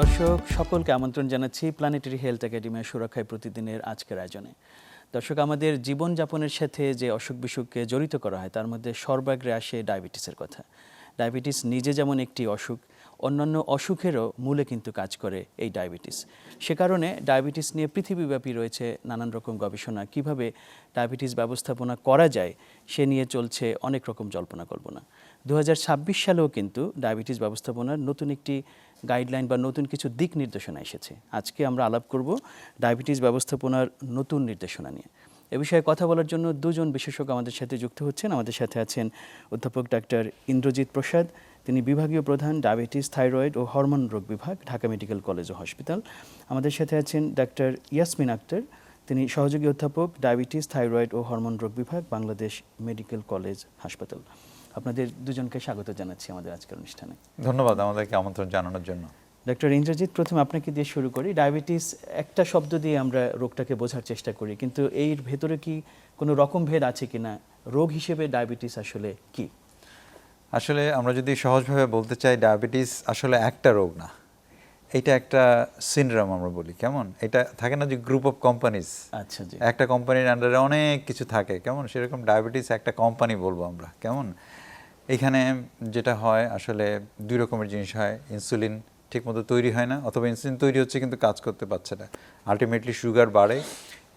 দর্শক সকলকে আমন্ত্রণ জানাচ্ছি প্ল্যানেটারি হেলথ একাডেমির সুরক্ষায় প্রতিদিনের আজকের আয়োজনে। দর্শক, আমাদের জীবনযাপনের সাথে যে অসুখ বিসুখকে জড়িত করা হয় তার মধ্যে সর্বাগ্রে আসে ডায়াবেটিসের কথা। ডায়াবেটিস নিজে যেমন একটি অসুখ, অন্যান্য অসুখেরও মূলে কিন্তু কাজ করে এই ডায়াবেটিস। সে কারণে ডায়াবেটিস নিয়ে পৃথিবীব্যাপী রয়েছে নানান রকম গবেষণা। কিভাবে ডায়াবেটিস ব্যবস্থাপনা করা যায় সে নিয়ে চলছে অনেক রকম জল্পনা কল্পনা। 2026 সালেও কিন্তু ডায়াবেটিস ব্যবস্থাপনার নতুন একটি গাইডলাইন বা নতুন কিছু দিক নির্দেশনা এসেছে। আজকে আমরা আলাপ করব ডায়াবেটিস ব্যবস্থাপনার নতুন নির্দেশনা নিয়ে। এ বিষয়ে কথা বলার জন্য দুজন বিশেষজ্ঞ আমাদের সাথে যুক্ত হচ্ছেন। আমাদের সাথে আছেন অধ্যাপক ডাক্তার ইন্দ্রজিৎ প্রসাদ, তিনি বিভাগীয় প্রধান ডায়াবেটিস, থাইরয়েড ও হরমোন রোগ বিভাগ, ঢাকা মেডিকেল কলেজ ও হসপিটাল। আমাদের সাথে আছেন ডাক্তার ইয়াসমিন আক্তার, তিনি সহযোগী অধ্যাপক ডায়াবেটিস, থাইরয়েড ও হরমোন রোগ বিভাগ, বাংলাদেশ মেডিকেল কলেজ হাসপাতাল। আপনাদের দুজনকে স্বাগত জানাচ্ছি আমাদের আজকের অনুষ্ঠানে। ধন্যবাদ আমাদেরকে আমন্ত্রণ জানানোর জন্য। ডক্টর ইন্দ্রজিৎ, প্রথমে আপনাকে দিয়ে শুরু করি। ডায়াবেটিস একটা শব্দ দিয়ে আমরা রোগটাকে বোঝার চেষ্টা করি, কিন্তু এর ভেতরে কি কোনো রকম ভেদ আছে কিনা? রোগ হিসেবে ডায়াবেটিস আসলে কি? আসলে আমরা যদি সহজভাবে বলতে চাই, ডায়াবেটিস আসলে একটা রোগ না, এটা একটা সিনড্রোম আমরা বলি। কেমন এটা থাকে না যে গ্রুপ অফ কোম্পানিজ, আচ্ছা জি, একটা কোম্পানির আন্ডারে অনেক কিছু থাকে, কেমন সেরকম ডায়াবেটিস একটা কোম্পানি বলবো আমরা। কেমন এখানে যেটা হয় আসলে দুই রকমের জিনিস হয়। ইনসুলিন ঠিকমতো তৈরি হয় না, অথবা ইনসুলিন তৈরি হচ্ছে কিন্তু কাজ করতে পারছে না। আলটিমেটলি সুগার বাড়ে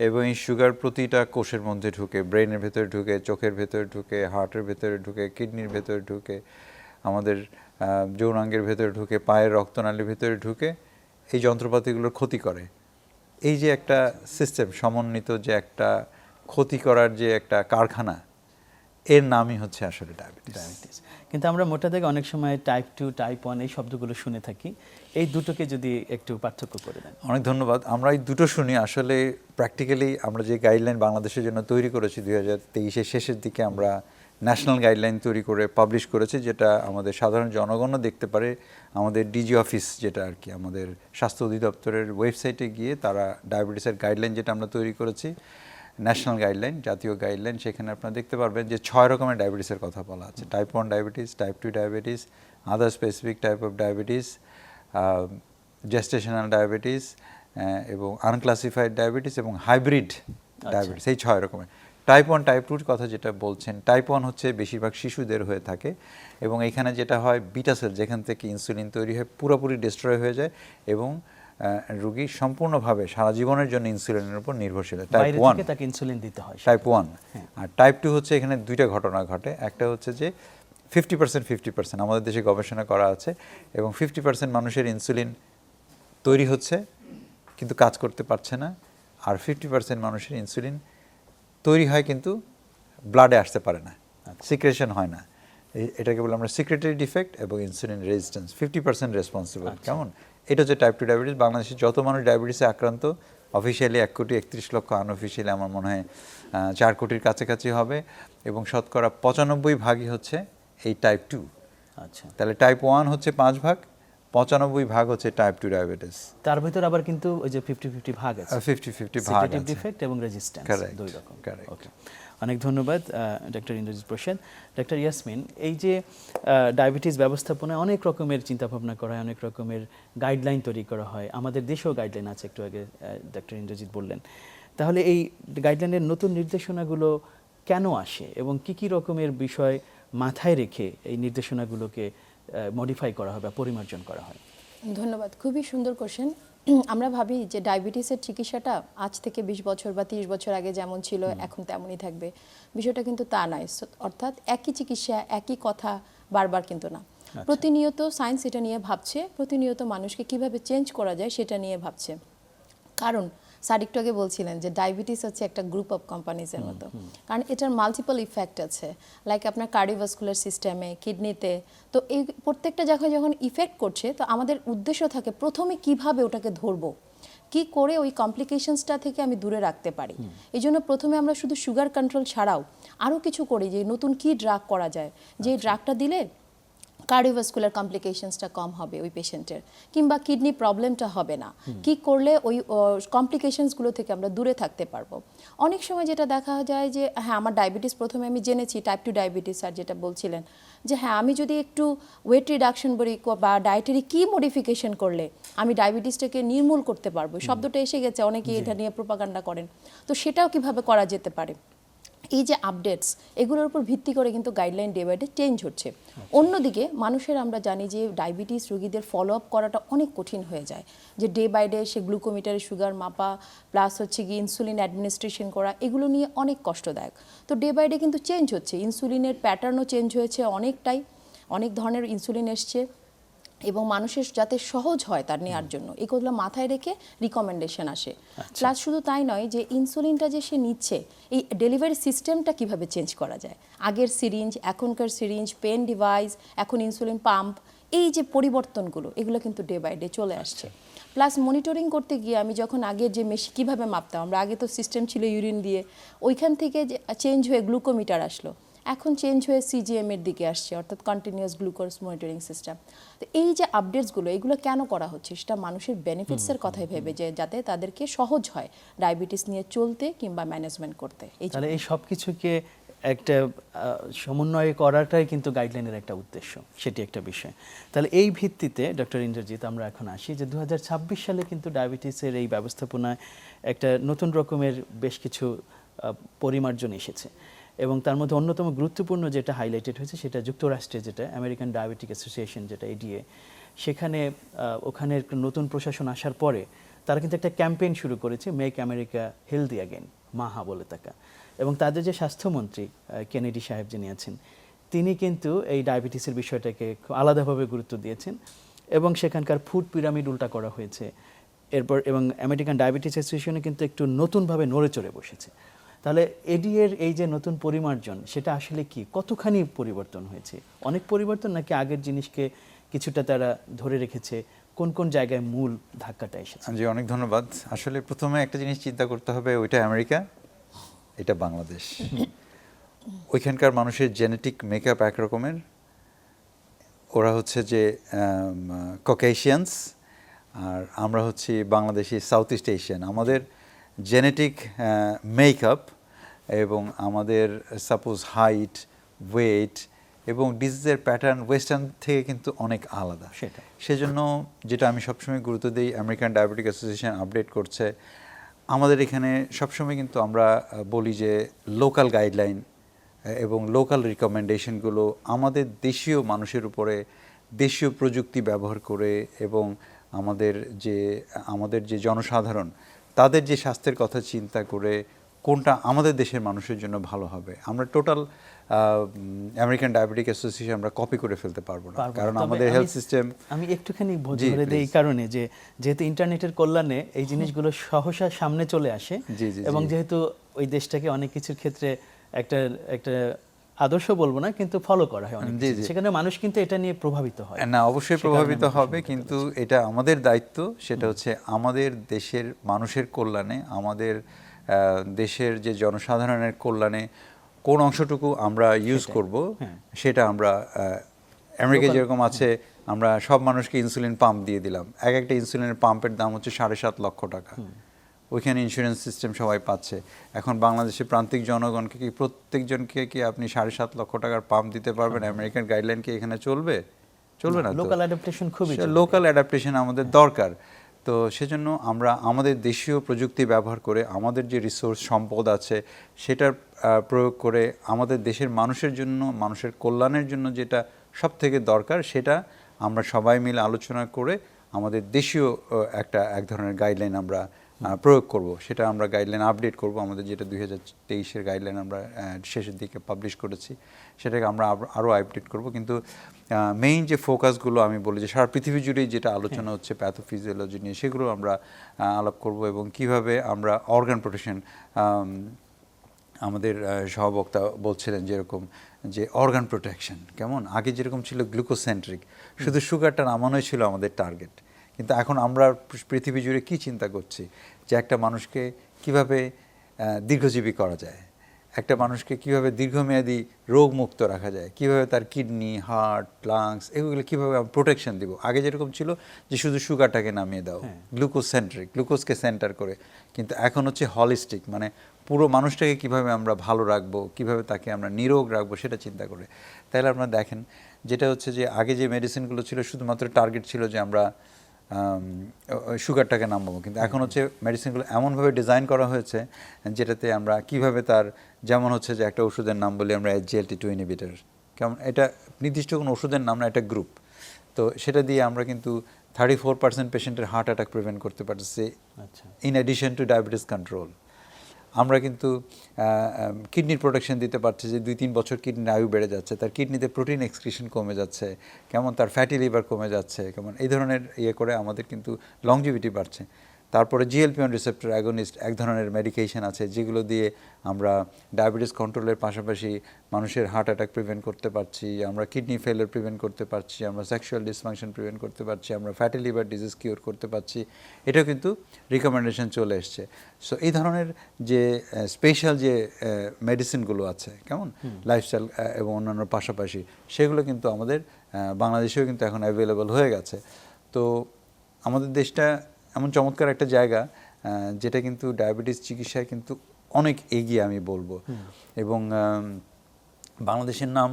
এবং এই সুগার প্রতিটা কোষের মধ্যে ঢুকে, ব্রেনের ভেতরে ঢুকে, চোখের ভেতরে ঢুকে, হার্টের ভেতরে ঢুকে, কিডনির ভেতরে ঢুকে, আমাদের যৌনাঙ্গের ভেতরে ঢুকে, পায়ের রক্তনালীর ভেতরে ঢুকে এই যন্ত্রপাতিগুলোর ক্ষতি করে। এই যে একটা সিস্টেম, সমন্বিত যে একটা ক্ষতি করার যে একটা কারখানা, এর নামই হচ্ছে আসলে ডায়াবেটিস। কিন্তু আমরা মোটা থেকে অনেক সময় টাইপ 2, টাইপ 1 এই শব্দগুলো শুনে থাকি। এই দুটোকে যদি একটু পার্থক্য করে দেন। অনেক ধন্যবাদ। আমরা এই দুটো শুনি। আসলে প্র্যাকটিক্যালি আমরা যে গাইডলাইন বাংলাদেশের জন্য তৈরি করেছি 2023-এর শেষের দিকে আমরা ন্যাশনাল গাইডলাইন তৈরি করে পাবলিশ করেছি, যেটা আমাদের সাধারণ জনগণও দেখতে পারে। আমাদের ডিজি অফিস, যেটা আর কি আমাদের স্বাস্থ্য অধিদপ্তরের ওয়েবসাইটে গিয়ে তারা ডায়াবেটিসের গাইডলাইন যেটা আমরা তৈরি করেছি, ন্যাশনাল গাইডলাইন, জাতীয় গাইডলাইন, সেখানে আপনারা দেখতে পারবেন যে 6 রকমের ডায়াবেটিসের কথা বলা আছে। Type 1 diabetes, type 2 diabetes, other specific type of diabetes, gestational diabetes এবং আনক্লাসিফাইড ডায়াবেটিস এবং হাইব্রিড ডায়াবেটিস, এই 6 রকমের। টাইপ 1, টাইপ 2 কথা যেটা বলছেন, টাইপ 1 হচ্ছে বেশিরভাগ শিশুদের হয়ে থাকে এবং এখানে যেটা হয়, বিটা সেল যেখান থেকে ইনসুলিন তৈরি হয় পুরোপুরি ডিস্ট্রয় হয়ে যায় এবং রোগী সম্পূর্ণভাবে সারা জীবনের জন্য ইনসুলিনের উপর নির্ভরশীল। টাইপ 1 তাকে ইনসুলিন দিতে হয়, টাইপ 1। আর টাইপ 2 হচ্ছে এখানে দুইটা ঘটনা ঘটে। একটা হচ্ছে যে 50% আমাদের দেশে গবেষণা করা আছে এবং 50% মানুষের ইনসুলিন তৈরি হচ্ছে কিন্তু কাজ করতে পারছে না, আর 50% মানুষের ইনসুলিন তৈরি হয় কিন্তু ব্লাডে আসতে পারে না, সিক্রেশন হয় না। এটাকে বলে আমরা সিক্রেটরি ডিফেক্ট এবং ইনসুলিন রেজিস্ট্যান্স। 50% রেসপন্সিবল। কেমন এটা হচ্ছে টাইপ 2 ডায়াবেটিস। বাংলাদেশে যত মানুষ ডায়াবেটিসে আক্রান্ত, অফিসিয়ালি 1,31,00,000, আনঅফিসিয়ালি আমার মনে হয় 4 কোটির কাছাকাছি হবে এবং শতকরা 95% হচ্ছে এই টাইপ 2। আচ্ছা, তাহলে টাইপ 1 হচ্ছে 5%, 95% হচ্ছে টাইপ 2 ডায়াবেটিস। তার ভিতর আবার কিন্তু ওই যে 50-50 ভাগ আছে, 50-50 ভাগ আছে, ডিফেক্ট এবং রেজিস্ট্যান্স, দুই রকম। ওকে, অনেক ধন্যবাদ ডক্টর ইন্দ্রজিৎ প্রসাদ। ডক্টর ইয়াসমিন, এই যে ডায়াবেটিস ব্যবস্থাপনায় অনেক রকমের চিন্তাভাবনা করা হয়, অনেক রকমের গাইডলাইন তৈরি করা হয়, আমাদের দেশেও গাইডলাইন আছে, একটু আগে ডক্টর ইন্দ্রজিৎ বললেন। তাহলে এই গাইডলাইনের নতুন নির্দেশনাগুলো কেন আসে এবং কি কি রকমের বিষয় মাথায় রেখে এই নির্দেশনাগুলোকে মডিফাই করা হয় বা পরিমার্জন করা হয়? ধন্যবাদ, খুবই সুন্দর কোশ্চেন। আমরা ভাবি যে ডায়াবেটিসের চিকিৎসাটা আজ থেকে 20 বছর বা 30 বছর আগে যেমন ছিল এখন তেমনই থাকবে, বিষয়টা কিন্তু তা নয়। অর্থাৎ একই চিকিৎসা, একই কথা বারবার কিন্তু না। প্রতিনিয়ত সায়েন্স এটা নিয়ে ভাবছে, প্রতিনিয়ত মানুষকে কিভাবে চেঞ্জ করা যায় সেটা নিয়ে ভাবছে। কারণ স্যার একটু আগে বলছিলেন যে ডায়াবেটিস হচ্ছে একটা গ্রুপ অফ কোম্পানিজের মতো, কারণ এটার মাল্টিপল ইফেক্ট আছে, লাইক আপনার কার্ডিওভাস্কুলার সিস্টেমে, কিডনিতে। তো এই প্রত্যেকটা জায়গায় যখন ইফেক্ট করছে, তো আমাদের উদ্দেশ্য থাকে প্রথমে কিভাবে ওটাকে ধরবো, কি করে ওই কমপ্লিকেশনসটা থেকে আমি দূরে রাখতে পারি। এই জন্য প্রথমে আমরা শুধু সুগার কন্ট্রোল ছাড়াও আরও কিছু করি, যে নতুন কি ড্রাগ করা যায়, যে ড্রাগটা দিলে কার্ডিওভাস্কুলার কমপ্লিকেশনসটা কম হবে ওই পেশেন্টের, কিংবা কিডনি প্রবলেমটা হবে না, কি করলে ওই কমপ্লিকেশনসগুলো থেকে আমরা দূরে থাকতে পারবো। অনেক সময় যেটা দেখা যায় যে হ্যাঁ আমার ডায়াবেটিস, প্রথমে আমি জেনেছি টাইপ 2 ডায়াবেটিস, আর যেটা বলছিলেন যে হ্যাঁ আমি যদি একটু ওয়েট রিডাকশন বলি বা ডায়েটারি কি মডিফিকেশন করলে আমি ডায়াবেটিসটাকে নির্মূল করতে পারবো, শব্দটা এসে গেছে, অনেকেই এটা নিয়ে প্রোপাগান্ডা করেন, তো সেটাও কিভাবে করা যেতে পারে। এই যে আপডেটস, এগুলোর উপর ভিত্তি করে কিন্তু guideline day by day change হচ্ছে। অন্যদিকে মানুষের, আমরা জানি যে ডায়াবেটিস রোগীদের ফলো আপ করাটা অনেক কঠিন হয়ে যায়, যে ডে বাই ডে সে গ্লুকোমিটারে সুগার মাপা প্লাস হচ্ছে কি ইনসুলিন অ্যাডমিনিস্ট্রেশন করা, এগুলো নিয়ে অনেক কষ্টদায়ক। তো ডে বাই ডে কিন্তু চেঞ্জ হচ্ছে, ইনসুলিনের প্যাটার্নও চেঞ্জ হয়েছে অনেকটাই, অনেক ধরনের ইনসুলিন এসছে, এবং মানুষের যাতে সহজ হয় তার নেওয়ার জন্য এগুলো মাথায় রেখে রিকমেন্ডেশন আসে। প্লাস শুধু তাই নয়, যে ইনসুলিনটা যে সে নিচ্ছে, এই ডেলিভারি সিস্টেমটা কিভাবে চেঞ্জ করা যায়, আগের সিরিঞ্জ এখনকার সিরিঞ্জ, পেন ডিভাইস, এখন ইনসুলিন পাম্প, এই যে পরিবর্তনগুলো এগুলো কিন্তু ডে বাই ডে চলে আসছে। প্লাস মনিটরিং করতে গিয়ে আমি যখন আগে যে মেশিন কীভাবে মাপতাম, আমরা আগে তো সিস্টেম ছিল ইউরিন দিয়ে, ওইখান থেকে যে চেঞ্জ হয়ে গ্লুকোমিটার আসলো, এখন চেঞ্জ হয়ে সিজিএম এর দিকে আসছে, অর্থাৎ কন্টিনিউয়াস গ্লুকোজ মনিটরিং সিস্টেম। তো এই যে আপডেটসগুলো, এগুলো কেন করা হচ্ছে, সেটা মানুষের বেনিফিটসের কথাই ভেবে, যে যাতে তাদেরকে সহজ হয় ডায়াবেটিস নিয়ে চলতে কিংবা ম্যানেজমেন্ট করতে। তাহলে এই সব কিছুকে একটা সমন্বয় করাটাই কিন্তু গাইডলাইনের একটা উদ্দেশ্য, সেটি একটা বিষয়। তাহলে এই ভিত্তিতে ডক্টর ইন্দ্রজিৎ আমরা এখন আসি যে 2026 সালে কিন্তু ডায়াবেটিসের এই ব্যবস্থাপনায় একটা নতুন রকমের বেশ কিছু পরিমার্জন এসেছে, এবং তার মধ্যে অন্যতম গুরুত্বপূর্ণ যেটা হাইলাইটেড হয়েছে সেটা যুক্তরাষ্ট্রে, যেটা আমেরিকান ডায়াবেটিক অ্যাসোসিয়েশন, যেটা এডিএ, সেখানে ওখানের নতুন প্রশাসন আসার পরে তারা কিন্তু একটা ক্যাম্পেইন শুরু করেছে, মেক আমেরিকা হেলদি অ্যাগেন, মাহা বলে তাকা। এবং তাদের যে স্বাস্থ্যমন্ত্রী কেনেডি সাহেব যিনি আছেন, তিনি কিন্তু এই ডায়াবেটিসের বিষয়টাকে খুব আলাদাভাবে গুরুত্ব দিয়েছেন, এবং সেখানকার ফুড পিরামিড উল্টা করা হয়েছে এরপর, এবং আমেরিকান ডায়াবেটিস অ্যাসোসিয়েশনে কিন্তু একটু নতুনভাবে নড়ে চড়ে বসেছে। তাহলে এডিএর এই যে নতুন পরিমার্জন, সেটা আসলে কি, কতখানি পরিবর্তন হয়েছে, অনেক পরিবর্তন নাকি আগের জিনিসকে কিছুটা তারা ধরে রেখেছে, কোন কোন জায়গায় মূল ধাক্কাটা এসেছে? জি, অনেক ধন্যবাদ। আসলে প্রথমে একটা জিনিস চিন্তা করতে হবে, ওইটা আমেরিকা, এটা বাংলাদেশ। ওইখানকার মানুষের জেনেটিক মেকআপ একরকমের, ওরা হচ্ছে যে ককেশিয়ানস, আর আমরা হচ্ছি বাংলাদেশি সাউথ ইস্ট এশিয়ান। আমাদের জেনেটিক মেকআপ এবং আমাদের সাপোজ হাইট, ওয়েট এবং ডিজিজের প্যাটার্ন ওয়েস্টার্ন থেকে কিন্তু অনেক আলাদা। সেজন্য যেটা আমি সবসময় গুরুত্ব দিই, আমেরিকান ডায়াবেটিক অ্যাসোসিয়েশন আপডেট করছে, আমাদের এখানে সবসময় কিন্তু আমরা বলি যে লোকাল গাইডলাইন এবং লোকাল রিকমেন্ডেশনগুলো আমাদের দেশীয় মানুষের উপরে দেশীয় প্রযুক্তি ব্যবহার করে, এবং আমাদের যে জনসাধারণ তাদের যে স্বাস্থ্যের কথা চিন্তা করে কোনটা আমাদের দেশের মানুষের জন্য ভালো হবে, আমরা টোটাল আমেরিকান ডায়াবেটিক অ্যাসোসিয়েশন আমরা কপি করে ফেলতে পারবো না, কারণ আমাদের হেলথ সিস্টেম। আমি একটুখানি ধরে দিই এই কারণে যে যেহেতু ইন্টারনেটের কল্যাণে এই জিনিসগুলো সহসা সামনে চলে আসে, এবং যেহেতু ওই দেশটাকে অনেক কিছুর ক্ষেত্রে একটা আদর্শ বলবো না, কিন্তু ফলো করা হয় অনেক, সেখানে মানুষ কিন্তু এটা নিয়ে প্রভাবিত হয়। না, অবশ্যই প্রভাবিত হবে, কিন্তু এটা আমাদের দায়িত্ব, সেটা হচ্ছে আমাদের দেশের মানুষের কল্যাণে, আমাদের দেশের যে জনসাধারণের কল্যাণে কোন অংশটুকু আমরা ইউজ করব, সেটা আমরা আমেরিকা যেরকম আছে, আমরা সব মানুষকে ইনসুলিন পাম্প দিয়ে দিলাম, একটা ইনসুলিনের পাম্পের দাম হচ্ছে 7.5 লক্ষ টাকা, ওইখানে ইন্স্যুরেন্স সিস্টেম সবাই পাচ্ছে। এখন বাংলাদেশের প্রান্তিক জনগণকে কি প্রত্যেকজনকে কি আপনি 7.5 লক্ষ টাকার পাম্প দিতে পারবেন? আমেরিকান গাইডলাইন কি এখানে চলবে না। লোকাল অ্যাডাপ্টেশন লোকাল অ্যাডাপ্টেশন আমাদের দরকার। তো সেজন্য আমরা আমাদের দেশীয় প্রযুক্তি ব্যবহার করে, আমাদের যে রিসোর্স সম্পদ আছে সেটার প্রয়োগ করে আমাদের দেশের মানুষের জন্য, মানুষের কল্যাণের জন্য যেটা সব থেকে দরকার, সেটা আমরা সবাই মিলে আলোচনা করে আমাদের দেশীয় এক ধরনের গাইডলাইন আমরা প্রয়োগ করব। সেটা আমরা গাইডলাইন আপডেট করব, আমাদের যেটা 2023-এর গাইডলাইন আমরা শেষের দিকে পাবলিশ করেছি, সেটাকে আমরা আরও আপডেট করব। কিন্তু মেইন যে ফোকাসগুলো আমি বলি যে সারা পৃথিবী জুড়েই যেটা আলোচনা হচ্ছে প্যাথোফিজিওলজি নিয়ে, সেগুলো আমরা আলাপ করব, এবং কিভাবে আমরা অর্গান প্রোটেকশন, আমাদের সহবক্তা বলছিলেন যেরকম যে অর্গান প্রোটেকশন কেমন, আগে যেরকম ছিল গ্লুকোসেন্ট্রিক, শুধু সুগারটা নামানোই ছিল আমাদের টার্গেট, কিন্তু এখন আমরা পৃথিবী জুড়ে কী চিন্তা করছি যে একটা মানুষকে কিভাবে দীর্ঘজীবী করা যায়, একটা মানুষকে কিভাবে দীর্ঘমেয়াদী রোগ মুক্ত রাখা যায়, কিভাবে তার কিডনি, হার্ট, লাংস এগুলো কিভাবে প্রোটেকশন দিব। আগে যেরকম ছিল যে শুধু সুগারটাকে নামিয়ে দাও, গ্লুকোজ সেন্ট্রিক, গ্লুকোজকে সেন্টার করে, কিন্তু এখন হচ্ছে হলিস্টিক, মানে পুরো মানুষটাকে কিভাবে আমরা ভালো রাখবো, কিভাবে তাকে আমরা নিরোগ রাখবো সেটা চিন্তা করে। তাহলে আপনারা দেখেন যেটা হচ্ছে যে আগে যে মেডিসিনগুলো ছিল শুধুমাত্র টার্গেট ছিল যে আমরা সুগারটাকে নামাবো, কিন্তু এখন হচ্ছে মেডিসিনগুলো এমনভাবে ডিজাইন করা হয়েছে যেটাতে আমরা কিভাবে তার, যেমন হচ্ছে যে একটা ওষুধের নাম বলি আমরা SGLT2 ইনহিবিটর, কেমন এটা নির্দিষ্ট কোনো ওষুধের নাম না, এটা গ্রুপ। তো সেটা দিয়ে আমরা কিন্তু 34% পেশেন্টের হার্ট অ্যাটাক প্রিভেন্ট করতে পারছি, in addition to diabetes control. আমরা কিন্তু কিডনির প্রোটেকশন দিতে পারছি যে 2-3 বছর কিডনির আয়ু বেড়ে যাচ্ছে, তার কিডনিতে প্রোটিন এক্সক্রিশন কমে যাচ্ছে, কেমন তার ফ্যাটি লিভার কমে যাচ্ছে, কেমন এই ধরনের ইয়ে করে আমাদের কিন্তু লংজিভিটি বাড়ছে। তারপরে GLP-1 রিসেপ্টর অ্যাগনিস্ট এক ধরনের মেডিকেশন আছে যেগুলো দিয়ে আমরা ডায়াবেটিস কন্ট্রোলের পাশাপাশি মানুষের হার্ট অ্যাটাক প্রিভেন্ট করতে পারছি, আমরা কিডনি ফেলিয়ার প্রিভেন্ট করতে পারছি, আমরা সেক্সুয়াল ডিসফাংশন প্রিভেন্ট করতে পারছি, আমরা ফ্যাটি লিভার ডিজিজ কিওর করতে পারছি। এটাও কিন্তু রিকমেন্ডেশন চলে এসছে। সো এই ধরনের যে স্পেশাল যে মেডিসিনগুলো আছে, কেমন লাইফস্টাইল এবং অন্যান্য পাশাপাশি, সেগুলো কিন্তু আমাদের বাংলাদেশেও কিন্তু এখন অ্যাভেলেবল হয়ে গেছে। তো আমাদের দেশটা এমন চমৎকার একটা জায়গা যেটা কিন্তু ডায়াবেটিস চিকিৎসায় কিন্তু অনেক এগিয়ে আমি বলবো। এবং বাংলাদেশের নাম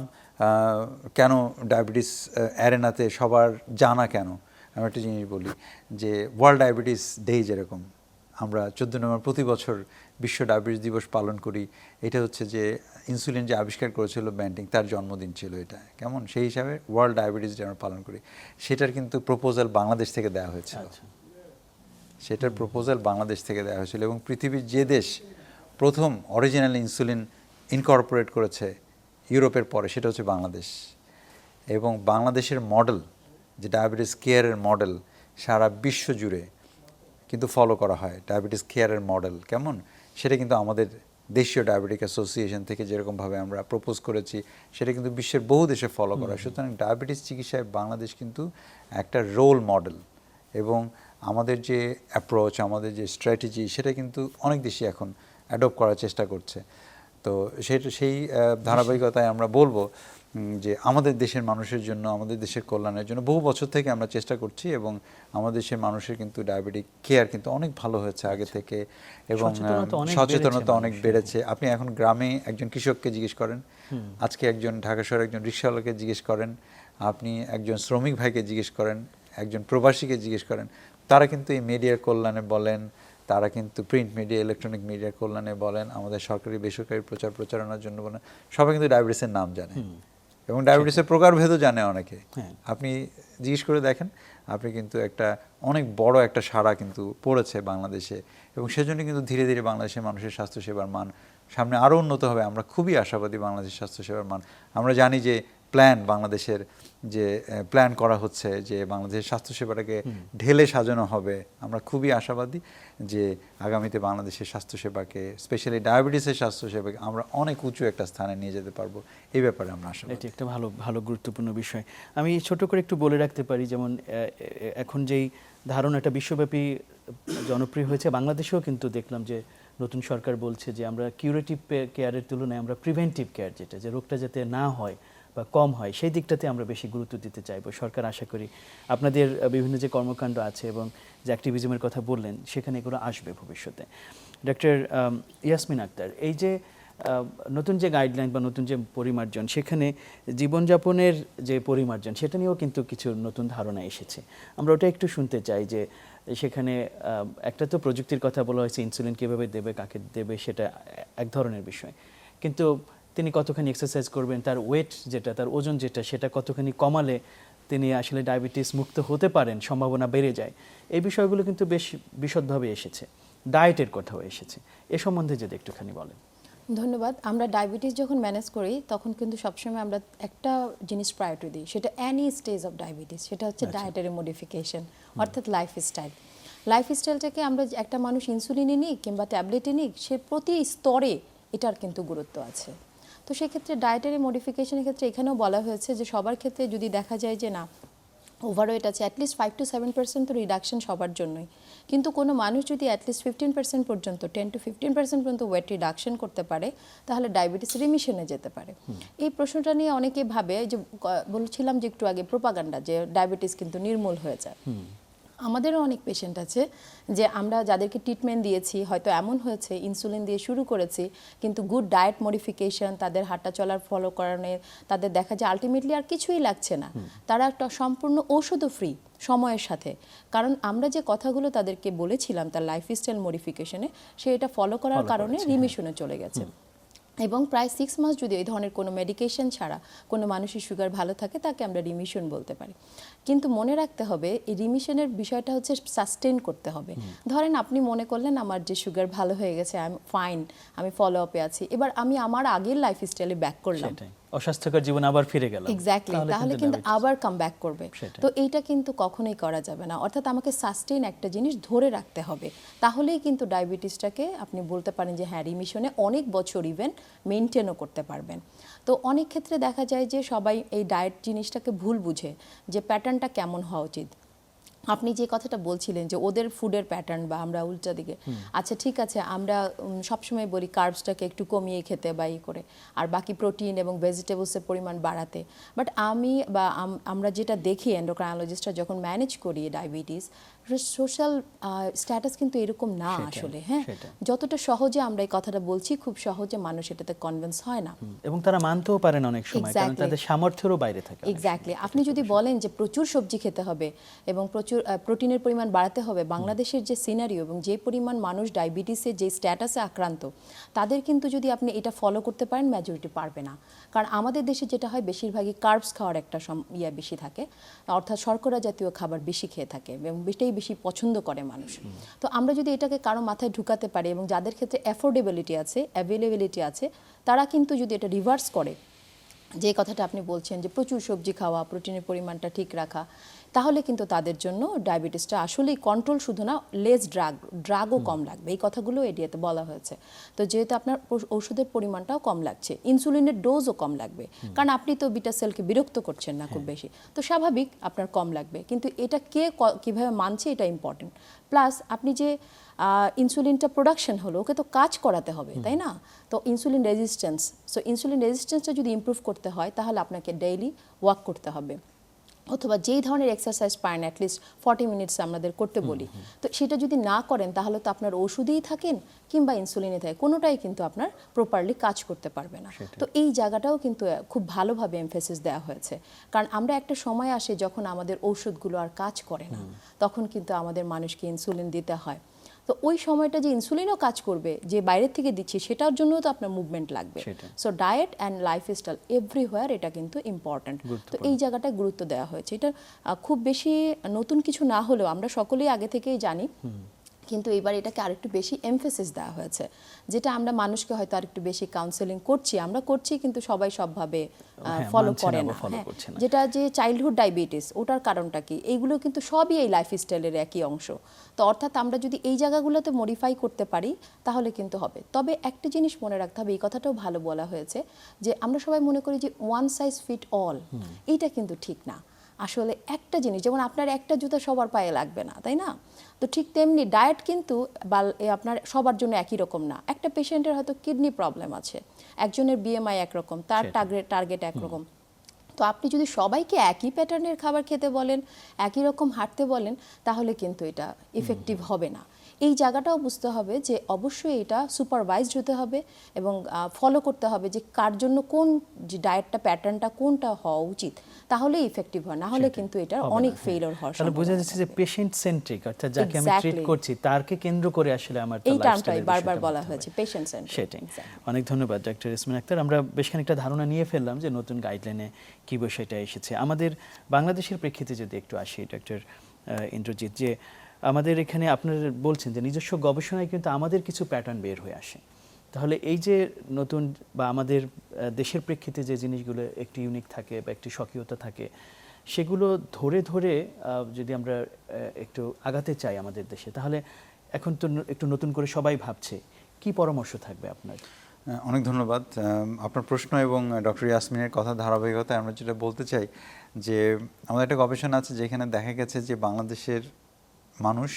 কেন ডায়াবেটিস অ্যারেনাতে সবার জানা কেন, আমি একটা জিনিস বলি যে ওয়ার্ল্ড ডায়াবেটিস ডে যেরকম আমরা 14 নভেম্বর প্রতি বছর বিশ্ব ডায়াবেটিস দিবস পালন করি, এটা হচ্ছে যে ইনসুলিন যে আবিষ্কার করেছিল ব্যান্টিং, তার জন্মদিন ছিল এটা, কেমন সেই হিসাবে ওয়ার্ল্ড ডায়াবেটিস ডে আমরা পালন করি। সেটার কিন্তু প্রপোজাল বাংলাদেশ থেকে দেওয়া হয়েছিল, সেটার প্রপোজাল বাংলাদেশ থেকে দেওয়া হয়েছিল। এবং পৃথিবীর যে দেশ প্রথম অরিজিনাল ইনসুলিন ইনকর্পোরেট করেছে ইউরোপের পরে, সেটা হচ্ছে বাংলাদেশ। এবং বাংলাদেশের মডেল যে ডায়াবেটিস কেয়ারের মডেল সারা বিশ্ব জুড়ে কিন্তু ফলো করা হয়। ডায়াবেটিস কেয়ারের মডেল কেমন, সেটা কিন্তু আমাদের দেশীয় ডায়াবেটিক অ্যাসোসিয়েশন থেকে যেরকমভাবে আমরা প্রপোজ করেছি, সেটা কিন্তু বিশ্বের বহু দেশে ফলো করা হয়। সুতরাং ডায়াবেটিস চিকিৎসায় বাংলাদেশ কিন্তু একটা রোল মডেল। এবং আমাদের যে অ্যাপ্রোচ, আমাদের যে স্ট্র্যাটেজি, সেটা কিন্তু অনেক দেশই এখন অ্যাডপ্ট করার চেষ্টা করছে। তো সেই ধারাবাহিকতায় আমরা বলবো যে আমাদের দেশের মানুষের জন্য, আমাদের দেশের কল্যাণের জন্য বহু বছর থেকে আমরা চেষ্টা করছি। এবং আমাদের দেশের মানুষের কিন্তু ডায়াবেটিক কেয়ার কিন্তু অনেক ভালো হয়েছে আগে থেকে, এবং সচেতনতা অনেক বেড়েছে। আপনি এখন গ্রামে একজন কৃষককে জিজ্ঞেস করেন, আজকে একজন ঢাকা শহরে একজন রিক্সাওয়ালাকে জিজ্ঞেস করেন, আপনি একজন শ্রমিক ভাইকে জিজ্ঞেস করেন, একজন প্রবাসীকে জিজ্ঞেস করেন, তারা কিন্তু এই মিডিয়ার কল্যাণে বলেন, তারা কিন্তু প্রিন্ট মিডিয়া, ইলেকট্রনিক মিডিয়ার কল্যাণে বলেন, আমাদের সরকারি বেসরকারি প্রচারণার জন্য বলেন, সবাই কিন্তু ডায়াবেটিসের নাম জানে এবং ডায়াবেটিসের প্রকারভেদও জানে অনেকে। আপনি জিজ্ঞেস করে দেখেন, আপনি কিন্তু একটা অনেক বড় একটা সাড়া কিন্তু পড়েছে বাংলাদেশে। এবং সেজন্য কিন্তু ধীরে ধীরে বাংলাদেশের মানুষের স্বাস্থ্যসেবার মান সামনে আরও উন্নত হবে। আমরা খুবই আশাবাদী বাংলাদেশের স্বাস্থ্যসেবার মান। আমরা জানি যে বাংলাদেশের যে প্ল্যান করা হচ্ছে যে বাংলাদেশের স্বাস্থ্যসেবাটাকে ঢেলে সাজানো হবে, আমরা খুবই আশাবাদী যে আগামীতে বাংলাদেশের স্বাস্থ্যসেবাকে, স্পেশালি ডায়াবেটিসের স্বাস্থ্যসেবাকে আমরা অনেক উঁচু একটা স্থানে নিয়ে যেতে পারবো। এই ব্যাপারে আমরা আশাবাদী। এটি একটা ভালো গুরুত্বপূর্ণ বিষয়। আমি ছোট করে একটু বলে রাখতে পারি, যেমন এখন যেই ধারণাটা বিশ্বব্যাপী জনপ্রিয় হয়েছে, বাংলাদেশেও কিন্তু দেখলাম যে নতুন সরকার বলছে যে আমরা কিউরেটিভ কেয়ারের তুলনায় আমরা প্রিভেন্টিভ কেয়ার, যেটা যে রোগটা যাতে না হয় বা কম হয়, সেই দিকটাতে আমরা বেশি গুরুত্ব দিতে চাইবো। সরকার আশা করি আপনাদের বিভিন্ন যে কর্মকাণ্ড আছে এবং যে অ্যাক্টিভিজমের কথা বললেন, সেখানে এগুলো আসবে ভবিষ্যতে। ডক্টর ইয়াসমিন আক্তার, এই যে নতুন যে গাইডলাইন বা নতুন যে পরিমার্জন, সেখানে জীবনযাপনের যে পরিমার্জন, সেটা নিয়েও কিন্তু কিছু নতুন ধারণা এসেছে। আমরা ওটা একটু শুনতে চাই যে সেখানে একটা তো প্রযুক্তির কথা বলা হয়েছে, ইনসুলিন কীভাবে দেবে, কাকে দেবে, সেটা এক ধরনের বিষয়, কিন্তু তিনি কতখানি এক্সারসাইজ করবেন, তার ওয়েট যেটা, তার ওজন যেটা, সেটা কতখানি কমালে তিনি আসলে ডায়াবেটিস মুক্ত হতে পারেন, সম্ভাবনা বেড়ে যায়, এই বিষয়গুলো কিন্তু বেশ বিশদভাবে এসেছে। ডায়েটের কথাও এসেছে, এ সম্বন্ধে যদি একটুখানি বলেন। ধন্যবাদ। আমরা ডায়াবেটিস যখন ম্যানেজ করি তখন কিন্তু সবসময় আমরা একটা জিনিস প্রায়োরিটি দিই, সেটা এনি স্টেজ অফ ডায়াবেটিস, সেটা হচ্ছে ডায়েটারি মডিফিকেশন, অর্থাৎ লাইফস্টাইলটাকে আমরা, একটা মানুষ ইনসুলিনে নিক কিংবা ট্যাবলেটে নিক, সে প্রতি স্তরে এটার কিন্তু গুরুত্ব আছে। তো সেক্ষেত্রে ডায়েটারি মডিফিকেশনের ক্ষেত্রে এখানেও বলা হয়েছে যে সবার ক্ষেত্রে যদি দেখা যায় যে না, ওভারওয়েট আছে অ্যাটলিস্ট 5 to 7% তো রিডাকশন সবার জন্যই, কিন্তু কোনো মানুষ যদি অ্যাটলিস্ট 15% পর্যন্ত 10 to 15% পর্যন্ত ওয়েট রিডাকশন করতে পারে তাহলে ডায়াবেটিস রিমিশনে যেতে পারে। এই প্রশ্নটা নিয়ে অনেকে ভাবে, যে বলছিলাম যে একটু আগে প্রোপাগান্ডা, যে ডায়াবেটিস কিন্তু নির্মূল হয়ে যায়। আমাদেরও অনেক পেশেন্ট আছে যে আমরা যাদেরকে ট্রিটমেন্ট দিয়েছি, হয়তো এমন হয়েছে ইনসুলিন দিয়ে শুরু করেছি, কিন্তু গুড ডায়েট মডিফিকেশন, তাদের হাঁটা চলার ফলো করানোর, তাদের দেখা যায় আলটিমেটলি আর কিছুই লাগছে না, তারা একটা সম্পূর্ণ ওষুধও ফ্রি সময়ের সাথে। কারণ আমরা যে কথাগুলো তাদেরকে বলেছিলাম তার লাইফস্টাইল মডিফিকেশনে, সে এটা ফলো করার কারণে রিমিশনে চলে গেছে। এবং প্রায় 6 মাস যদি এই ধরনের কোনো মেডিকেশন ছাড়া কোনো মানুষের সুগার ভালো থাকে, তাকে আমরা রিমিশন বলতে পারি। কিন্তু মনে রাখতে হবে এই রিমিশনের বিষয়টা হচ্ছে সাস্টেন করতে হবে। ধরেন আপনি মনে করলেন আমার যে সুগার ভালো হয়ে গেছে, আই এম ফাইন, আমি ফলো আপে আছি, এবার আমি আমার আগের লাইফস্টাইলে ব্যাক করলাম, অস্বাস্থ্যকর জীবন আবার ফিরে গেল, এক্স্যাক্টলি, তাহলে কিন্তু আবার কাম ব্যাক করবে। তো এইটা কিন্তু কখনোই করা যাবে না। অর্থাৎ আমাকে সাস্টেইন একটা জিনিস ধরে রাখতে হবে, তাহলেই কিন্তু ডায়াবেটিসটাকে আপনি বলতে পারেন যে হ্যাঁ রিমিশনে অনেক বছর ইভেন মেনটেনও করতে পারবেন। তো অনেক ক্ষেত্রে দেখা যায় যে সবাই এই ডায়েট জিনিসটাকে ভুল বুঝে, যে প্যাটার্নটা কেমন হওয়া উচিত। আপনি যে কথাটা বলছিলেন যে ওদের ফুডের প্যাটার্ন বা আমরা উল্টা দিকে, আচ্ছা ঠিক আছে, আমরা সবসময় বলি কার্বসটাকে একটু কমিয়ে খেতে বা ই করে, আর বাকি প্রোটিন এবং ভেজিটেবলসের পরিমাণ বাড়াতে। বাট আমি বা আমরা যেটা দেখি এন্ডোক্রাইনোলজিস্টরা যখন ম্যানেজ করি ডায়াবেটিস, সোশ্যাল স্ট্যাটাস কিন্তু এরকম না আসলে। হ্যাঁ, যতটা সহজে আমরা এই কথাটা বলছি, খুব সহজে মানুষ এটাতে কনভিন্স হয় না, এবং তারা মানতেও পারেন অনেক সময়, কারণ তাদের সামর্থ্যেরও বাইরে থাকে। এক্স্যাক্টলি, আপনি যদি বলেন যে প্রচুর সবজি খেতে হবে এবং প্রচুর প্রোটিনের পরিমাণ বাড়াতে হবে, বাংলাদেশের যে সিনারিও এবং যে পরিমাণ মানুষ ডায়াবেটিসের যে স্ট্যাটাসে আক্রান্ত, তাদের কিন্তু যদি আপনি এটা ফলো করতে পারেন, মেজরিটি পারবে না। কারণ আমাদের দেশে যেটা হয়, বেশিরভাগই কার্বস খাওয়ার একটা বেশি থাকে, অর্থাৎ শর্করা জাতীয় খাবার বেশি খেয়ে থাকে এবং এটাই বেশি পছন্দ করে মানুষ। তো আমরা যদি এটাকে কারো মাথায় ঢুকাতে পারি, এবং যাদের ক্ষেত্রে অ্যাফোর্ডেবিলিটি আছে, অ্যাভেলেবিলিটি আছে, তারা কিন্তু যদি এটা রিভার্স করে, যে কথাটা আপনি বলছেন যে প্রচুর সবজি খাওয়া, প্রোটিনের পরিমাণটা ঠিক রাখা, তাহলে কিন্তু তাদের জন্য ডায়াবেটিসটা আসলেই কন্ট্রোল, শুধু না, লেস ড্রাগও কম লাগবে। এই কথাগুলো এডিয়াতে বলা হয়েছে। তো যেহেতু আপনার ওষুধের পরিমাণটাও কম লাগছে, ইনসুলিনের ডোজও কম লাগবে, কারণ আপনি তো বিটা সেলকে বিরক্ত করছেন না খুব বেশি, তো স্বাভাবিক আপনার কম লাগবে। কিন্তু এটা কে কীভাবে মানছে, এটা ইম্পর্টেন্ট। প্লাস আপনি যে ইনসুলিনটা প্রোডাকশন হলো, ওকে তো কাজ করাতে হবে, তাই না? তো ইনসুলিন রেজিস্ট্যান্সটা যদি ইমপ্রুভ করতে হয়, তাহলে আপনাকে ডেইলি ওয়াক করতে হবে, অথবা যেই ধরনের এক্সারসাইজ পারেন অ্যাটলিস্ট 40 মিনিটস আমাদের করতে বলি। তো সেটা যদি না করেন, তাহলে তো আপনার ওষুধেই থাকেন কিংবা ইনসুলিনে থাকে, কোনোটাই কিন্তু আপনার প্রপারলি কাজ করতে পারবে না। তো এই জায়গাটাও কিন্তু খুব ভালোভাবে এমফেসিস দেওয়া হয়েছে, কারণ আমরা একটা সময় আসে যখন আমাদের ওষুধগুলো আর কাজ করে না, তখন কিন্তু আমাদের মানুষকে ইনসুলিন দিতে হয়। তো ওই সময়টা যে ইনসুলিনও কাজ করবে, যে বাইরের থেকে দিচ্ছি, সেটার জন্যও তো আপনার মুভমেন্ট লাগবে। So diet and lifestyle everywhere এটা কিন্তু ইম্পর্ট্যান্ট। তো এই জায়গাটায় গুরুত্ব দেওয়া হয়েছে। এটা খুব বেশি নতুন কিছু না হলেও আমরা সকলেই আগে থেকেই জানি, কিন্তু এবার এটাকে আরেকটু বেশি এমফেসিস দেওয়া হয়েছে, যেটা আমরা মানুষকে হয়তো আরেকটু বেশি কাউন্সেলিং আমরা করছি, কিন্তু সবাই সবভাবে ফলো করে না। যেটা যে চাইল্ডহুড ডায়াবেটিস, ওটার কারণটা কি, এইগুলো কিন্তু সবই এই লাইফস্টাইলের একই অংশ। তো অর্থাৎ আমরা যদি এই জায়গাগুলোতে মডিফাই করতে পারি, তাহলে কিন্তু হবে। তবে একটা জিনিস মনে রাখতে হবে, এই কথাটাও ভালো বলা হয়েছে, যে আমরা সবাই মনে করি যে ওয়ান সাইজ ফিট অল, এইটা কিন্তু ঠিক না। আসলে একটা জিনিস, যেমন আপনার একটা জুতা সবার পায়ে লাগবে না, তাই না? তো ঠিক তেমনি ডায়েট কিন্তু আপনার সবার জন্য একই রকম না। একটা পেশেন্টের হয়তো কিডনি প্রবলেম আছে, একজনের বিএমআই একরকম, তার টার্গেট একরকম। তো আপনি যদি সবাইকে একই প্যাটার্নের খাবার খেতে বলেন, একই রকম হাঁটতে বলেন, তাহলে কিন্তু এটা ইফেক্টিভ হবে না। এই জায়গাটাও বুঝতে হবে যে অবশ্যই এটা সুপারভাইজড হতে হবে এবং ফলো করতে হবে যে কার জন্য কোন যে ডায়েটটা প্যাটার্নটা কোনটা হওয়া উচিত, তাহলে ইফেক্টিভ হয়, না হলে কিন্তু এটা অনেক ফেলিওর হওয়ার সম্ভাবনা। তাহলে বোঝা যাচ্ছে যে পেশেন্ট সেন্ট্রিক, অর্থাৎ যাকে আমি ট্রিট করছি তারকে কেন্দ্র করে আসলে আমার এই টার্মটাই বারবার বলা হয়েছে, পেশেন্ট সেন্ট্রিক। সেটাই। অনেক ধন্যবাদ ডক্টর ইয়াসমিন আক্তার। আমরা বেশ খানিকটা ধারণা নিয়ে ফেললাম যে নতুন গাইডলাইনে কি বিষয়টা এসেছে। আমাদের বাংলাদেশের প্রেক্ষিতে যদি একটু আসি ডক্টর ইন্দ্রজিৎ, যে আমাদের এখানে আপনারা বলছেন যে নিজস্ব গবেষণায় কিন্তু আমাদের কিছু প্যাটার্ন বের হয়ে আসে, তাহলে এই যে নতুন বা আমাদের দেশের প্রেক্ষিতে যে জিনিসগুলো একটি ইউনিক থাকে বা একটি স্বকীয়তা থাকে, সেগুলো ধরে ধরে যদি আমরা একটু আগাতে চাই আমাদের দেশে, তাহলে এখন তো একটু নতুন করে সবাই ভাবছে, কি পরামর্শ থাকবে আপনার? অনেক ধন্যবাদ আপনার প্রশ্ন এবং ডক্টর ইয়াসমিনের কথা ধারাবাহিকতায় আমরা যেটা বলতে চাই যে আমাদের একটা গবেষণা আছে যেখানে দেখা গেছে যে বাংলাদেশের মানুষ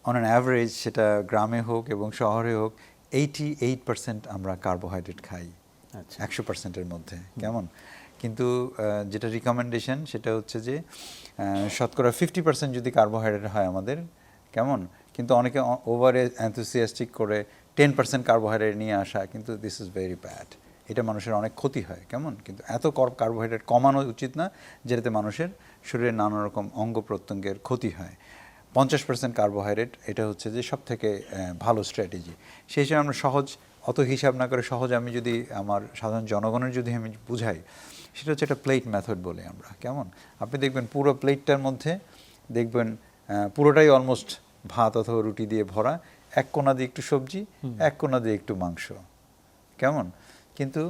অন অ্যান অ্যাভারেজ সেটা গ্রামে হোক এবং শহরে হোক 88% আমরা কার্বোহাইড্রেট খাই আচ্ছা 100%-এর মধ্যে কেমন কিন্তু যেটা রিকমেন্ডেশন সেটা হচ্ছে যে শতকরা 50% যদি কার্বোহাইড্রেট হয় আমাদের কেমন কিন্তু অনেকে ওভার এনথুসিয়াস্টিক করে 10% কার্বোহাইড্রেট নিয়ে আসা কিন্তু দিস ইজ ভেরি ব্যাড এটা মানুষের অনেক ক্ষতি হয় কেমন কিন্তু এত কার্বোহাইড্রেট কমানো উচিত না যেটাতে মানুষের শরীরে নানা রকম অঙ্গ প্রত্যঙ্গের ক্ষতি হয় 50% কার্বোহাইড্রেট এটা হচ্ছে যে সব থেকে ভালো স্ট্র্যাটেজি সেই হিসেবে আমরা সহজ অত হিসাব না করে সহজ আমি যদি আমার সাধারণ জনগণের যদি আমি বুঝাই সেটা হচ্ছে একটা প্লেট মেথড বলে আমরা কেমন আপনি দেখবেন পুরো প্লেটটার মধ্যে দেখবেন পুরোটাই অলমোস্ট ভাত অথবা রুটি দিয়ে ভরা এক কোণা দিয়ে একটু সবজি এক কোণা দিয়ে একটু মাংস কেমন কিন্তু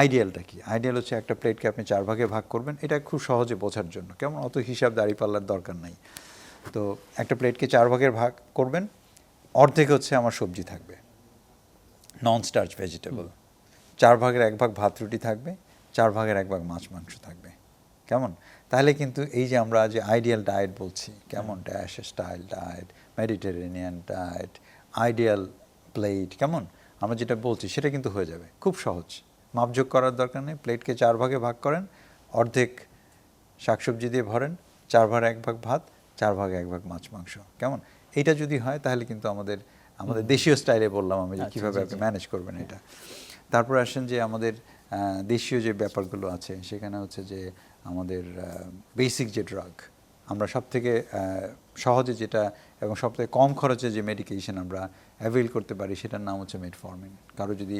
আইডিয়ালটা কি আইডিয়াল হচ্ছে একটা প্লেটকে আপনি 4 ভাগে ভাগ করবেন এটা খুব সহজে বোঝার জন্য কেমন অত হিসাব দাঁড়িপাল্লার দরকার নাই তো একটা প্লেটকে 4 ভাগের ভাগ করবেন অর্ধেক হচ্ছে আমার সবজি থাকবে নন স্টার্চ ভেজিটেবল 4 ভাগের 1 ভাগ ভাত রুটি থাকবে 4 ভাগের 1 ভাগ মাছ মাংস থাকবে কেমন তাহলে কিন্তু এই যে আমরা যে আইডিয়াল ডায়েট বলছি কেমন dash style diet Mediterranean diet ideal plate কেমন আমরা যেটা বলছি সেটা কিন্তু হয়ে যাবে খুব সহজ মাপযোগ করার দরকার নেই প্লেটকে 4 ভাগে ভাগ করেন অর্ধেক শাকসবজি দিয়ে ভরেন 4 ভাগের 1 ভাগ ভাত 4 ভাগে 1 ভাগ মাছ মাংস কেমন এইটা যদি হয় তাহলে কিন্তু আমাদের দেশীয় স্টাইলে বললাম আমি যে কীভাবে আপনি ম্যানেজ করবেন এটা তারপর আসেন যে আমাদের দেশীয় যে ব্যাপারগুলো আছে সেখানে হচ্ছে যে আমাদের বেসিক যে ড্রাগ আমরা সব থেকে সহজে যেটা এবং সব থেকে কম খরচে যে মেডিকেশন আমরা অ্যাভেল করতে পারি সেটার নাম হচ্ছে মেটফর্মিন কারো যদি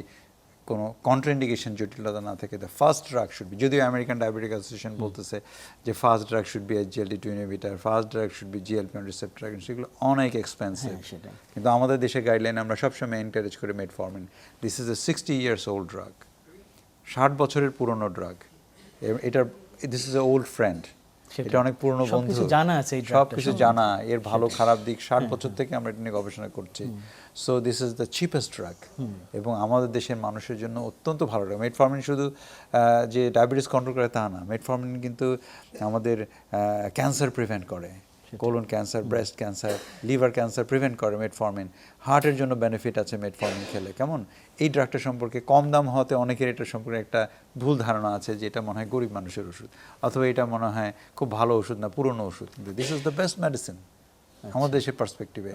কোনো কন্ট্রাইন্ডিকেশন জটিলতা না থাকে the first drug should be যদিও আমেরিকান ডায়াবেটিক অ্যাসোসিয়েশন বলতেছে যে first drug should be SGLT2 inhibitor first drug should be GLP-1 receptor সেগুলো অনেক এক্সপেন্সিভ কিন্তু আমাদের দেশের গাইডলাইন আমরা সবসময় এনকারেজ করি metformin this is a 60 years old drug 60 বছরের পুরনো ড্রাগ এটার this is a old friend এটা অনেক পুরনো বন্ধু সবকিছু জানা এর ভালো খারাপ দিক 60 বছর থেকে আমরা এটা নিয়ে গবেষণা করছি so this is the cheapest drug এবং আমাদের দেশের মানুষের জন্য অত্যন্ত ভালো ড্রাগ মেটফর্মিন শুধু যে ডায়াবেটিস কন্ট্রোল করে তা না মেটফর্মিন কিন্তু আমাদের ক্যান্সার প্রিভেন্ট করে colon cancer breast cancer liver cancer prevent করে মেটফর্মিন হার্টের জন্য বেনিফিট আছে মেটফর্মিন খেলে কেমন এই ড্রাগটা সম্পর্কে কম দাম হওয়াতে অনেকের এটা সম্পর্কে একটা ভুল ধারণা আছে যে এটা মনে হয় গরিব মানুষের ওষুধ অথবা এটা মনে হয় খুব ভালো ওষুধ না পুরনো ওষুধ কিন্তু this is the best medicine আমাদের দেশের পার্সপেক্টিভে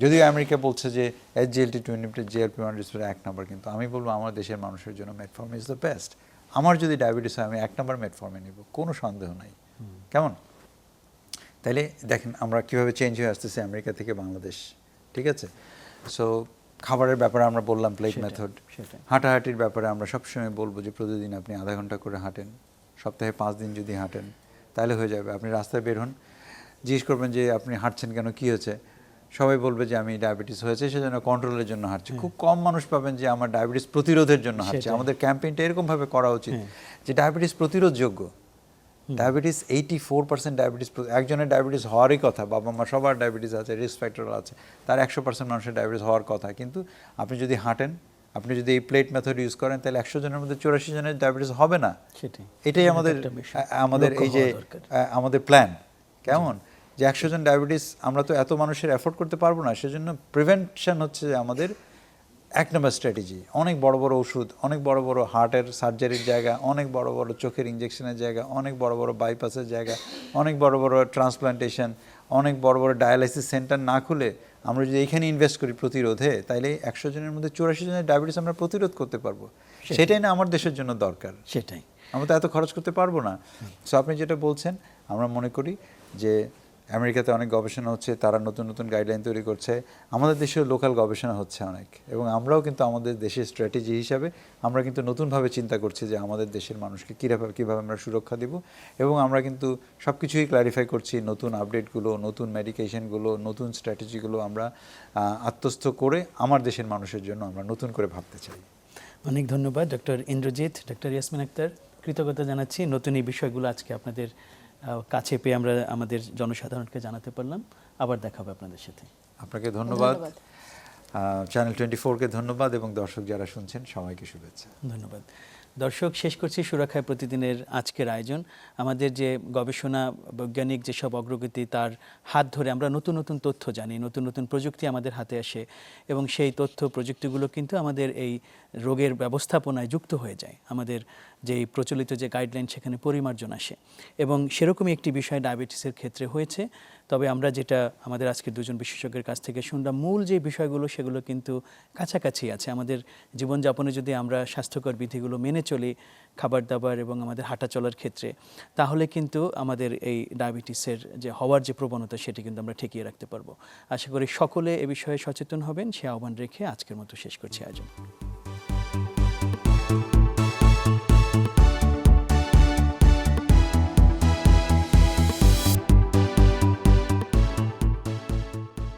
যদিও আমেরিকা বলছে যে SGLT2 ইনহিবিটর GLP-1 রিসেপ্টর 1 নম্বর কিন্তু আমি বলবো আমার দেশের মানুষের জন্য মেটফর্মিন ইজ দ্য বেস্ট আমার যদি ডায়াবেটিস হয় আমি 1 নম্বর মেটফর্মিন নিব কোনো সন্দেহ নাই কেমন তাইলে দেখেন আমরা কিভাবে চেঞ্জ হয়ে আসতেছি আমেরিকা থেকে বাংলাদেশ ঠিক আছে সো খাবারের ব্যাপারে আমরা বললাম প্লেট মেথড হাঁটাহাঁটির ব্যাপারে আমরা সবসময় বলবো যে প্রতিদিন আপনি আধা ঘন্টা করে হাঁটেন সপ্তাহে 5 দিন যদি হাঁটেন তাহলে হয়ে যাবে আপনি রাস্তায় বের হন জিজ্ঞেস করবেন যে আপনি হাঁটছেন কেন কী হয়েছে সবাই বলবে যে আমি ডায়াবেটিস হয়েছে সেজন্য কন্ট্রোলের জন্য হাঁটছি খুব কম মানুষ পাবেন যে আমার ডায়াবেটিস প্রতিরোধের জন্য হাঁটছে আমাদের ক্যাম্পেইনটা এরকমভাবে করা উচিত যে ডায়াবেটিস প্রতিরোধযোগ্য ডায়াবেটিস 84% ডায়াবেটিস একজনের ডায়াবেটিস হওয়ারই কথা বাবা মা সবার ডায়াবেটিস আছে রিস্ক ফ্যাক্টর আছে তার 100% মানুষের ডায়াবেটিস হওয়ার কথা কিন্তু আপনি যদি হাঁটেন আপনি যদি এই প্লেট মেথড ইউজ করেন তাহলে 100 জনের মধ্যে 84 জনের ডায়াবেটিস হবে না এটাই আমাদের এই যে আমাদের প্ল্যান কেমন যে 100 জন ডায়াবেটিস আমরা তো এত মানুষের এফোর্ড করতে পারবো না সেজন্য প্রিভেনশন হচ্ছে আমাদের 1 নম্বর স্ট্র্যাটেজি অনেক বড় বড় ওষুধ অনেক বড় বড় হার্টের সার্জারির জায়গা অনেক বড় বড় চোখের ইঞ্জেকশনের জায়গা অনেক বড় বড় বাইপাসের জায়গা অনেক বড় বড় ট্রান্সপ্লান্টেশন অনেক বড় বড় ডায়ালাইসিস সেন্টার না খুলে আমরা যদি এইখানে ইনভেস্ট করি প্রতিরোধে তাইলে 100 জনের মধ্যে 84 জনের ডায়াবেটিস আমরা প্রতিরোধ করতে পারবো সেটাই না আমার দেশের জন্য দরকার সেটাই আমরা তো এত খরচ করতে পারবো না সো আপনি যেটা বলছেন আমরা মনে করি যে আমেরিকাতে অনেক গবেষণা হচ্ছে তারা নতুন নতুন গাইডলাইন তৈরি করছে আমাদের দেশেও লোকাল গবেষণা হচ্ছে অনেক এবং আমরাও কিন্তু আমাদের দেশের স্ট্র্যাটেজি হিসাবে আমরা কিন্তু নতুনভাবে চিন্তা করছি যে আমাদের দেশের মানুষকে কীভাবে আমরা সুরক্ষা দিব এবং আমরা কিন্তু সব কিছুই ক্ল্যারিফাই করছি নতুন আপডেটগুলো নতুন মেডিকেশনগুলো নতুন স্ট্র্যাটেজিগুলো আমরা আত্মস্থ করে আমার দেশের মানুষের জন্য আমরা নতুন করে ভাবতে চাই অনেক ধন্যবাদ ডক্টর ইন্দ্রজিৎ ডক্টর ইয়াসমিন আক্তার কৃতজ্ঞতা জানাচ্ছি নতুন এই বিষয়গুলো আজকে আপনাদের কাছে পেয়ে আমরা আমাদের জনসাধারণকে জানাতে পারলাম আবার দেখা হবে আপনাদের সাথে আপনাকে ধন্যবাদ চ্যানেল 24-কে ধন্যবাদ এবং দর্শক যারা শুনছেন সবাইকে শুভেচ্ছা। ধন্যবাদ। দর্শক, শেষ করছি সুরক্ষায় প্রতিদিনের আজকের আয়োজন। আমাদের যে গবেষণা, বৈজ্ঞানিক যেসব অগ্রগতি, তার হাত ধরে আমরা নতুন নতুন তথ্য জানি, নতুন নতুন প্রযুক্তি আমাদের হাতে আসে এবং সেই তথ্য প্রযুক্তিগুলো কিন্তু আমাদের এই রোগের ব্যবস্থাপনায় যুক্ত হয়ে যায়। আমাদের যেই প্রচলিত যে গাইডলাইন, সেখানে পরিমার্জন আসে এবং সেরকমই একটি বিষয় ডায়াবেটিসের ক্ষেত্রে হয়েছে। তবে আমরা যেটা আমাদের আজকের দুজন বিশেষজ্ঞের কাছ থেকে শুনলাম, মূল যে বিষয়গুলো সেগুলো কিন্তু কাছাকাছি আছে। আমাদের জীবনযাপনে যদি আমরা স্বাস্থ্যকর বিধিগুলো মেনে চলি, খাবার দাবার এবং আমাদের হাঁটা চলার ক্ষেত্রে, তাহলে কিন্তু আমাদের এই ডায়াবেটিসের যে হওয়ার যে প্রবণতা, সেটি কিন্তু আমরা ঠেকিয়ে রাখতে পারবো। আশা করি সকলে এ বিষয়ে সচেতন হবেন, সে আহ্বান রেখে আজকের মতো শেষ করছি আয়োজন।